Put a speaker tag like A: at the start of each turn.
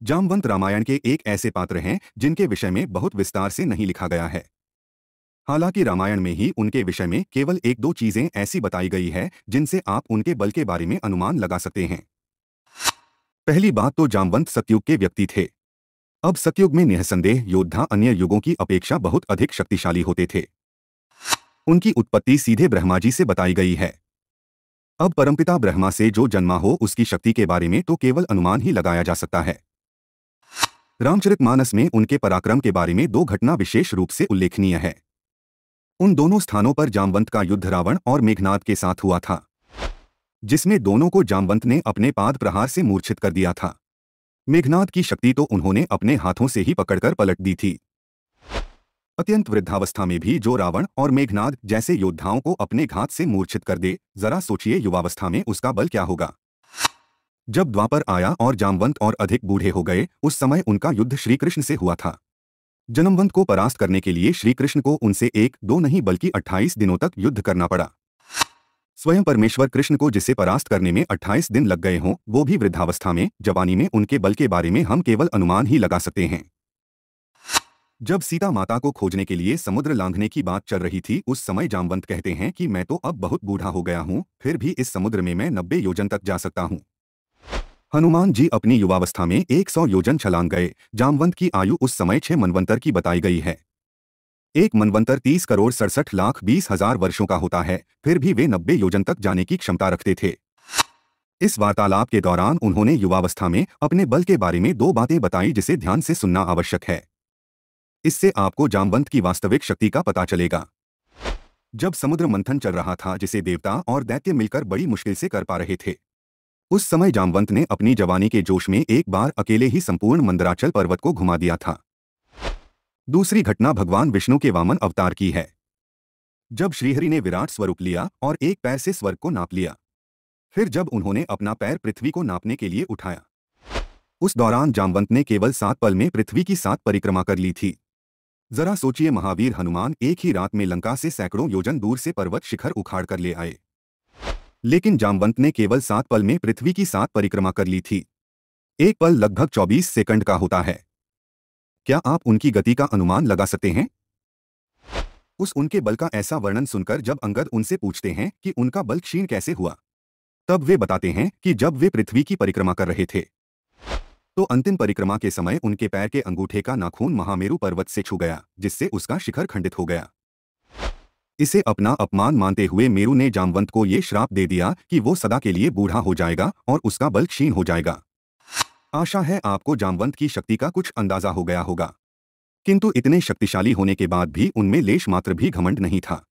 A: जामवंत रामायण के एक ऐसे पात्र हैं जिनके विषय में बहुत विस्तार से नहीं लिखा गया है। हालांकि रामायण में ही उनके विषय में केवल एक दो चीजें ऐसी बताई गई है जिनसे आप उनके बल के बारे में अनुमान लगा सकते हैं। पहली बात तो जामवंत सतयुग के व्यक्ति थे। अब सतयुग में निःसंदेह योद्धा अन्य युगों की अपेक्षा बहुत अधिक शक्तिशाली होते थे। उनकी उत्पत्ति सीधे ब्रह्मा जी से बताई गई है। अब परमपिता ब्रह्मा से जो जन्मा हो उसकी शक्ति के बारे में तो केवल अनुमान ही लगाया जा सकता है। रामचरितमानस में उनके पराक्रम के बारे में दो घटना विशेष रूप से उल्लेखनीय है। उन दोनों स्थानों पर जामवंत का युद्ध रावण और मेघनाद के साथ हुआ था, जिसमें दोनों को जामवंत ने अपने पाद प्रहार से मूर्छित कर दिया था। मेघनाद की शक्ति तो उन्होंने अपने हाथों से ही पकड़कर पलट दी थी। अत्यंत वृद्धावस्था में भी जो रावण और मेघनाद जैसे योद्धाओं को अपने घात से मूर्छित कर दे, जरा सोचिए युवावस्था में उसका बल क्या होगा। जब द्वापर आया और जामवंत और अधिक बूढ़े हो गए, उस समय उनका युद्ध श्री कृष्ण से हुआ था। जनमवंत को परास्त करने के लिए श्री कृष्ण को उनसे एक दो नहीं बल्कि 28 दिनों तक युद्ध करना पड़ा। स्वयं परमेश्वर कृष्ण को जिसे परास्त करने में 28 दिन लग गए हों, वो भी वृद्धावस्था में, जवानी में उनके बल के बारे में हम केवल अनुमान ही लगा सकते हैं। जब सीता माता को खोजने के लिए समुद्र लांघने की बात चल रही थी, उस समय जामवंत कहते हैं कि मैं तो अब बहुत बूढ़ा हो गया हूँ, फिर भी इस समुद्र में मैं 90 योजन तक जा सकता हूँ। हनुमान जी अपनी युवावस्था में 100 योजन छलांग गए। जामवंत की आयु उस समय 6 मनवंतर की बताई गई है। एक मनवंतर 30 करोड़ 67 लाख 20 हजार वर्षों का होता है, फिर भी वे 90 योजन तक जाने की क्षमता रखते थे। इस वार्तालाप के दौरान उन्होंने युवावस्था में अपने बल के बारे में दो बातें बताई जिसे ध्यान से सुनना आवश्यक है। इससे आपको जामवंत की वास्तविक शक्ति का पता चलेगा। जब समुद्र मंथन चल रहा था, जिसे देवता और दैत्य मिलकर बड़ी मुश्किल से कर पा रहे थे, उस समय जामवंत ने अपनी जवानी के जोश में एक बार अकेले ही संपूर्ण मंदराचल पर्वत को घुमा दिया था। दूसरी घटना भगवान विष्णु के वामन अवतार की है। जब श्रीहरि ने विराट स्वरूप लिया और एक पैर से स्वर्ग को नाप लिया, फिर जब उन्होंने अपना पैर पृथ्वी को नापने के लिए उठाया, उस दौरान जामवंत ने केवल 7 पल में पृथ्वी की 7 परिक्रमा कर ली थी। जरा सोचिए, महावीर हनुमान एक ही रात में लंका से सैकड़ों योजन दूर से पर्वत शिखर उखाड़ कर ले आए, लेकिन जामवंत ने केवल 7 पल में पृथ्वी की 7 परिक्रमा कर ली थी। एक पल लगभग 24 सेकंड का होता है। क्या आप उनकी गति का अनुमान लगा सकते हैं? उस उनके बल का ऐसा वर्णन सुनकर जब अंगद उनसे पूछते हैं कि उनका बल क्षीण कैसे हुआ, तब वे बताते हैं कि जब वे पृथ्वी की परिक्रमा कर रहे थे, तो अंतिम परिक्रमा के समय उनके पैर के अंगूठे का नाखून महामेरु पर्वत से छू गया, जिससे उसका शिखर खंडित हो गया। इसे अपना अपमान मानते हुए मेरु ने जामवंत को ये श्राप दे दिया कि वो सदा के लिए बूढ़ा हो जाएगा और उसका बल क्षीण हो जाएगा। आशा है आपको जामवंत की शक्ति का कुछ अंदाजा हो गया होगा, किंतु इतने शक्तिशाली होने के बाद भी उनमें लेश मात्र भी घमंड नहीं था।